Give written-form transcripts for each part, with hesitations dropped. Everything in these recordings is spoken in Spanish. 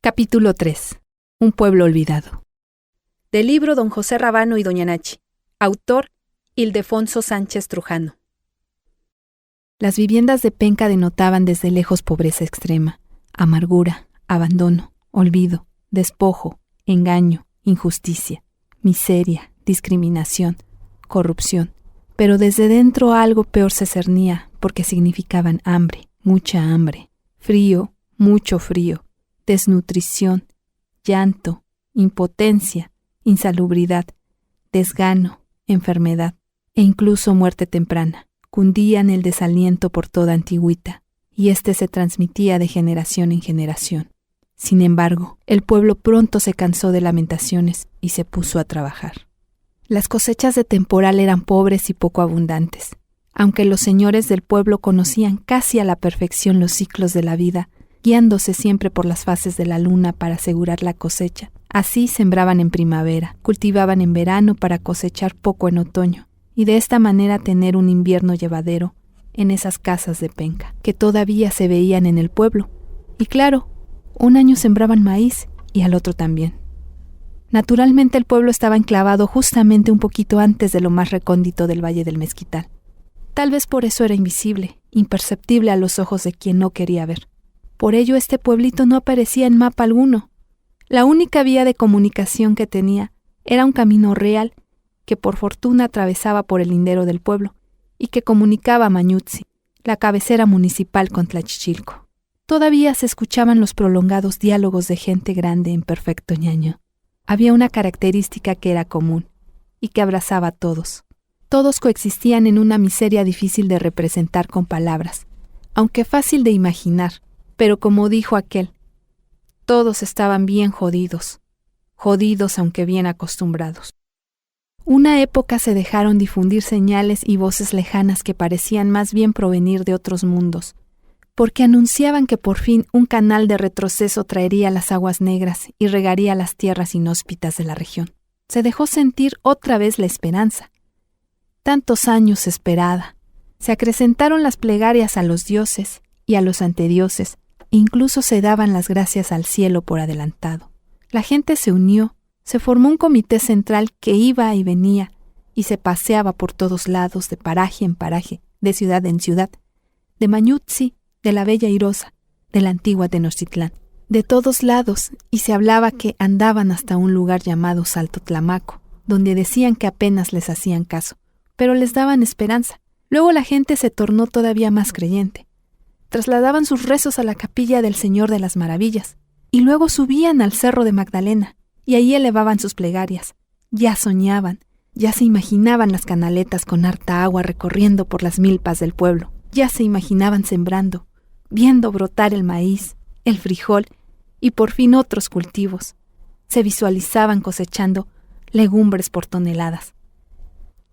Capítulo 3. Un pueblo olvidado. Del libro Don José Rábano y Doña Nachi. Autor Ildefonso Sánchez Trujano. Las viviendas de penca denotaban desde lejos pobreza extrema, amargura, abandono, olvido, despojo, engaño, injusticia, miseria, discriminación, corrupción. Pero desde dentro algo peor se cernía porque significaban hambre, mucha hambre, frío, mucho frío, desnutrición, llanto, impotencia, insalubridad, desgano, enfermedad e incluso muerte temprana. Cundían el desaliento por toda Antigüita, y éste se transmitía de generación en generación. Sin embargo, el pueblo pronto se cansó de lamentaciones y se puso a trabajar. Las cosechas de temporal eran pobres y poco abundantes. Aunque los señores del pueblo conocían casi a la perfección los ciclos de la vida, guiándose siempre por las fases de la luna para asegurar la cosecha, así sembraban en primavera, cultivaban en verano para cosechar poco en otoño, y de esta manera tener un invierno llevadero en esas casas de penca, que todavía se veían en el pueblo. Y claro, un año sembraban maíz y al otro también. Naturalmente el pueblo estaba enclavado justamente un poquito antes de lo más recóndito del Valle del Mezquital. Tal vez por eso era invisible, imperceptible a los ojos de quien no quería ver. Por ello este pueblito no aparecía en mapa alguno. La única vía de comunicación que tenía era un camino real que por fortuna atravesaba por el lindero del pueblo y que comunicaba a Mañutzi, la cabecera municipal, con Tlachichilco. Todavía se escuchaban los prolongados diálogos de gente grande en perfecto ñaño. Había una característica que era común y que abrazaba a todos. Todos coexistían en una miseria difícil de representar con palabras, aunque fácil de imaginar. Pero como dijo aquel, todos estaban bien jodidos aunque bien acostumbrados. Una época se dejaron difundir señales y voces lejanas que parecían más bien provenir de otros mundos, porque anunciaban que por fin un canal de retroceso traería las aguas negras y regaría las tierras inhóspitas de la región. Se dejó sentir otra vez la esperanza. Tantos años esperada. Se acrecentaron las plegarias a los dioses y a los antedioses, incluso se daban las gracias al cielo por adelantado. La gente se unió, se formó un comité central que iba y venía y se paseaba por todos lados, de paraje en paraje, de ciudad en ciudad, de Mañutzi, de la Bella Airosa, de la antigua Tenochtitlán, de todos lados, y se hablaba que andaban hasta un lugar llamado Salto Tlamaco, donde decían que apenas les hacían caso, pero les daban esperanza. Luego la gente se tornó todavía más creyente. Trasladaban sus rezos a la capilla del Señor de las Maravillas, y luego subían al Cerro de Magdalena, y ahí elevaban sus plegarias. Ya soñaban, ya se imaginaban las canaletas con harta agua recorriendo por las milpas del pueblo, ya se imaginaban sembrando, viendo brotar el maíz, el frijol, y por fin otros cultivos. Se visualizaban cosechando legumbres por toneladas.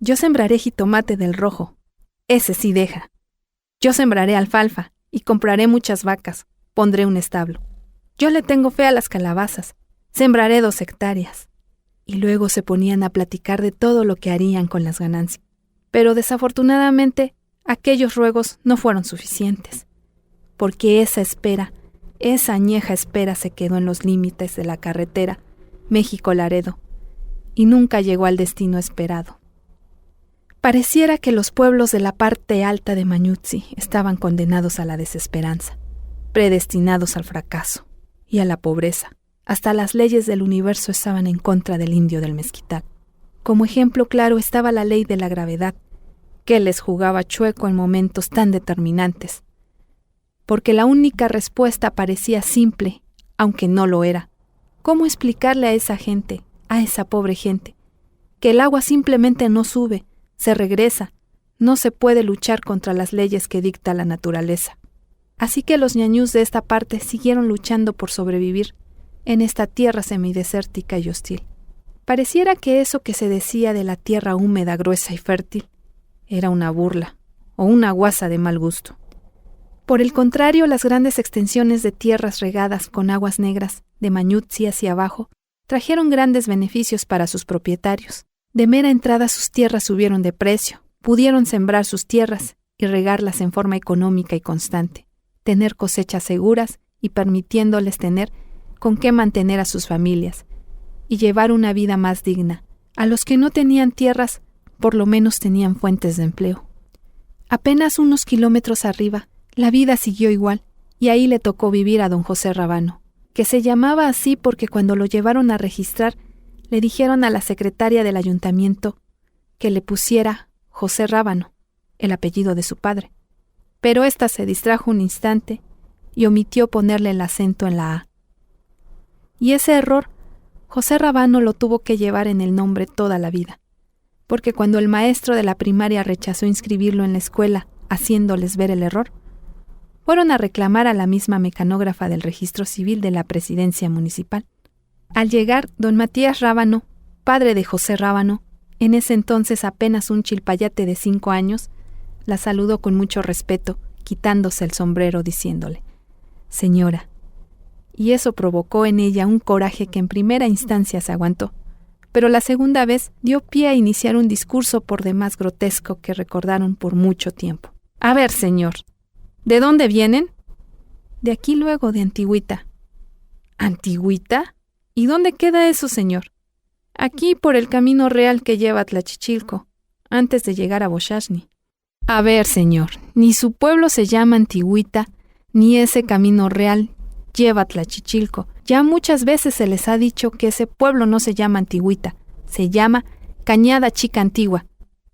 Yo sembraré jitomate del rojo, ese sí deja. Yo sembraré alfalfa, y compraré muchas vacas, pondré un establo. Yo le tengo fe a las calabazas, sembraré 2 hectáreas. Y luego se ponían a platicar de todo lo que harían con las ganancias. Pero desafortunadamente, aquellos ruegos no fueron suficientes, porque esa añeja espera se quedó en los límites de la carretera México-Laredo, y nunca llegó al destino esperado. Pareciera que los pueblos de la parte alta de Mañutzi estaban condenados a la desesperanza, predestinados al fracaso y a la pobreza. Hasta las leyes del universo estaban en contra del indio del Mezquital. Como ejemplo claro estaba la ley de la gravedad, que les jugaba chueco en momentos tan determinantes, porque la única respuesta parecía simple, aunque no lo era. ¿Cómo explicarle a esa gente, a esa pobre gente, que el agua simplemente no sube, se regresa, no se puede luchar contra las leyes que dicta la naturaleza? Así que los ñañús de esta parte siguieron luchando por sobrevivir en esta tierra semidesértica y hostil. Pareciera que eso que se decía de la tierra húmeda, gruesa y fértil era una burla o una guasa de mal gusto. Por el contrario, las grandes extensiones de tierras regadas con aguas negras de Mañutzi hacia abajo trajeron grandes beneficios para sus propietarios. De mera entrada sus tierras subieron de precio, pudieron sembrar sus tierras y regarlas en forma económica y constante, tener cosechas seguras y permitiéndoles tener con qué mantener a sus familias y llevar una vida más digna. A los que no tenían tierras, por lo menos tenían fuentes de empleo. Apenas unos kilómetros arriba, la vida siguió igual, y ahí le tocó vivir a don José Rábano, que se llamaba así porque cuando lo llevaron a registrar, le dijeron a la secretaria del ayuntamiento que le pusiera José Rábano, el apellido de su padre. Pero ésta se distrajo un instante y omitió ponerle el acento en la A. Y ese error, José Rábano lo tuvo que llevar en el nombre toda la vida, porque cuando el maestro de la primaria rechazó inscribirlo en la escuela, haciéndoles ver el error, fueron a reclamar a la misma mecanógrafa del registro civil de la presidencia municipal. Al llegar, don Matías Rábano, padre de José Rábano, en ese entonces apenas un chilpayate de 5 años, la saludó con mucho respeto, quitándose el sombrero, diciéndole: «Señora», y eso provocó en ella un coraje que en primera instancia se aguantó, pero la segunda vez dio pie a iniciar un discurso por demás grotesco que recordaron por mucho tiempo. «A ver, señor, ¿de dónde vienen?» «De aquí luego, de Antigüita». «¿Antigüita? ¿Y dónde queda eso, señor?» «Aquí por el camino real que lleva a Tlachichilco, antes de llegar a Bochachni». «A ver, señor, ni su pueblo se llama Antigüita, ni ese camino real lleva a Tlachichilco. Ya muchas veces se les ha dicho que ese pueblo no se llama Antigüita, se llama Cañada Chica Antigua.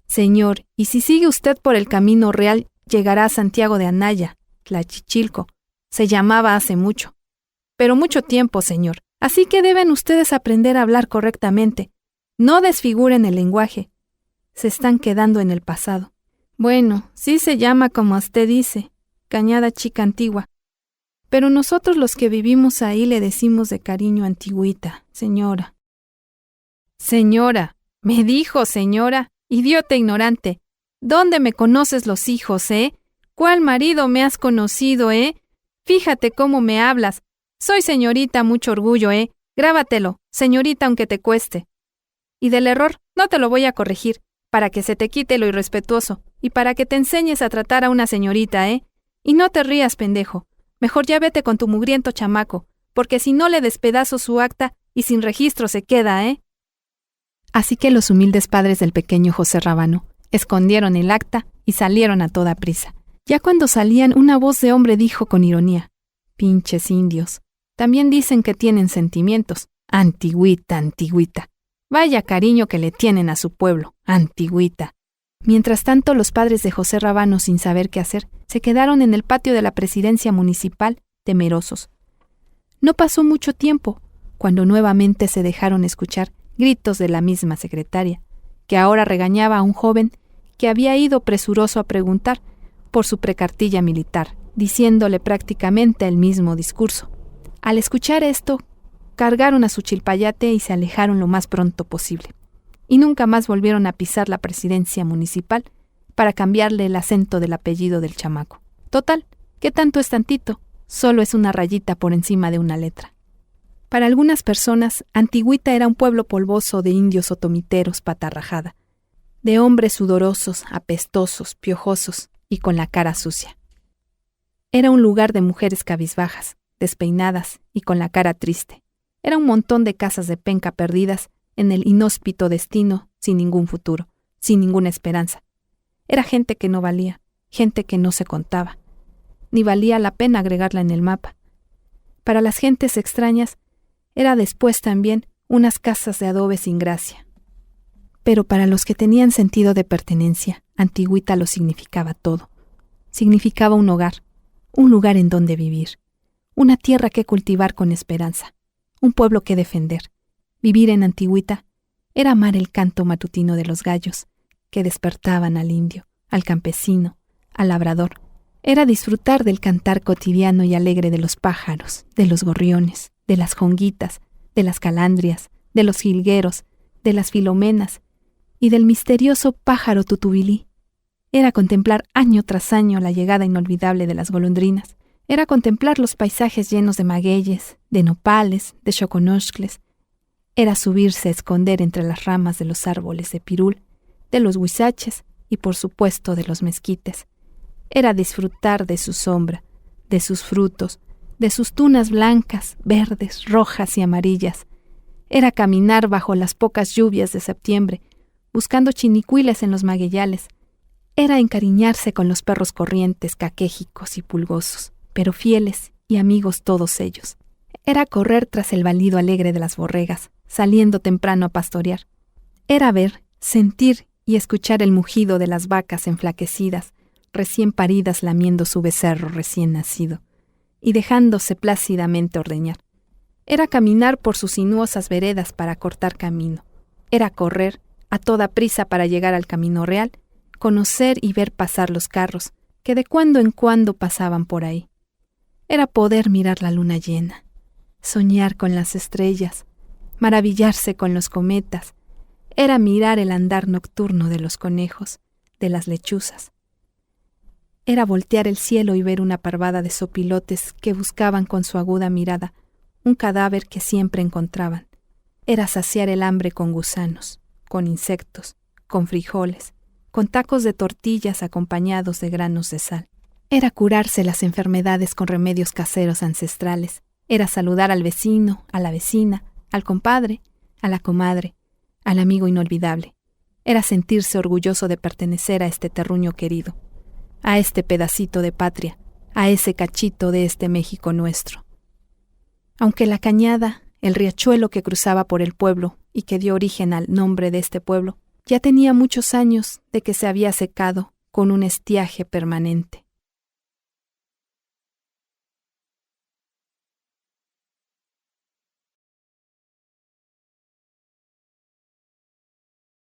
Señor, y si sigue usted por el camino real, llegará a Santiago de Anaya, Tlachichilco. Se llamaba hace mucho. Pero mucho tiempo, señor. Así que deben ustedes aprender a hablar correctamente. No desfiguren el lenguaje. Se están quedando en el pasado». «Bueno, sí se llama como usted dice, Cañada Chica Antigua. Pero nosotros los que vivimos ahí le decimos de cariño Antigüita, señora». «Señora, me dijo señora, idiota ignorante. ¿Dónde me conoces los hijos, ¿Cuál marido me has conocido, Fíjate cómo me hablas. Soy señorita, mucho orgullo, Grábatelo, señorita, aunque te cueste. Y del error no te lo voy a corregir, para que se te quite lo irrespetuoso, y para que te enseñes a tratar a una señorita, Y no te rías, pendejo. Mejor ya vete con tu mugriento chamaco, porque si no le despedazo su acta y sin registro se queda, Así que los humildes padres del pequeño José Rábano escondieron el acta y salieron a toda prisa. Ya cuando salían, una voz de hombre dijo con ironía: «Pinches indios. También dicen que tienen sentimientos. Antigüita, Antigüita. Vaya cariño que le tienen a su pueblo, Antigüita». Mientras tanto, los padres de José Rábano, sin saber qué hacer, se quedaron en el patio de la presidencia municipal, temerosos. No pasó mucho tiempo, cuando nuevamente se dejaron escuchar gritos de la misma secretaria, que ahora regañaba a un joven que había ido presuroso a preguntar por su precartilla militar, diciéndole prácticamente el mismo discurso. Al escuchar esto, cargaron a su chilpayate y se alejaron lo más pronto posible. Y nunca más volvieron a pisar la presidencia municipal para cambiarle el acento del apellido del chamaco. Total, ¿qué tanto es tantito? Solo es una rayita por encima de una letra. Para algunas personas, Antigüita era un pueblo polvoso de indios otomiteros patarrajada, de hombres sudorosos, apestosos, piojosos y con la cara sucia. Era un lugar de mujeres cabizbajas, despeinadas y con la cara triste. Era un montón de casas de penca perdidas en el inhóspito destino, sin ningún futuro, sin ninguna esperanza. Era gente que no valía, gente que no se contaba, ni valía la pena agregarla en el mapa. Para las gentes extrañas, era después también unas casas de adobe sin gracia. Pero para los que tenían sentido de pertenencia, Antigüita lo significaba todo. Significaba un hogar, un lugar en donde vivir, una tierra que cultivar con esperanza, un pueblo que defender. Vivir en Antigüita era amar el canto matutino de los gallos, que despertaban al indio, al campesino, al labrador. Era disfrutar del cantar cotidiano y alegre de los pájaros, de los gorriones, de las jonguitas, de las calandrias, de los jilgueros, de las filomenas y del misterioso pájaro tutubilí. Era contemplar año tras año la llegada inolvidable de las golondrinas. Era contemplar los paisajes llenos de magueyes, de nopales, de choconoxcles. Era subirse a esconder entre las ramas de los árboles de pirul, de los huizaches y por supuesto de los mezquites. Era disfrutar de su sombra, de sus frutos, de sus tunas blancas, verdes, rojas y amarillas. Era caminar bajo las pocas lluvias de septiembre, buscando chinicuiles en los magueyales. Era encariñarse con los perros corrientes, caquéjicos y pulgosos, pero fieles y amigos todos ellos. Era correr tras el balido alegre de las borregas, saliendo temprano a pastorear. Era ver, sentir y escuchar el mugido de las vacas enflaquecidas, recién paridas lamiendo su becerro recién nacido, y dejándose plácidamente ordeñar. Era caminar por sus sinuosas veredas para cortar camino. Era correr a toda prisa para llegar al camino real, conocer y ver pasar los carros, que de cuando en cuando pasaban por ahí. Era poder mirar la luna llena, soñar con las estrellas, maravillarse con los cometas. Era mirar el andar nocturno de los conejos, de las lechuzas. Era voltear el cielo y ver una parvada de sopilotes que buscaban con su aguda mirada un cadáver que siempre encontraban. Era saciar el hambre con gusanos, con insectos, con frijoles, con tacos de tortillas acompañados de granos de sal. Era curarse las enfermedades con remedios caseros ancestrales. Era saludar al vecino, a la vecina, al compadre, a la comadre, al amigo inolvidable. Era sentirse orgulloso de pertenecer a este terruño querido, a este pedacito de patria, a ese cachito de este México nuestro. Aunque la cañada, el riachuelo que cruzaba por el pueblo y que dio origen al nombre de este pueblo, ya tenía muchos años de que se había secado con un estiaje permanente.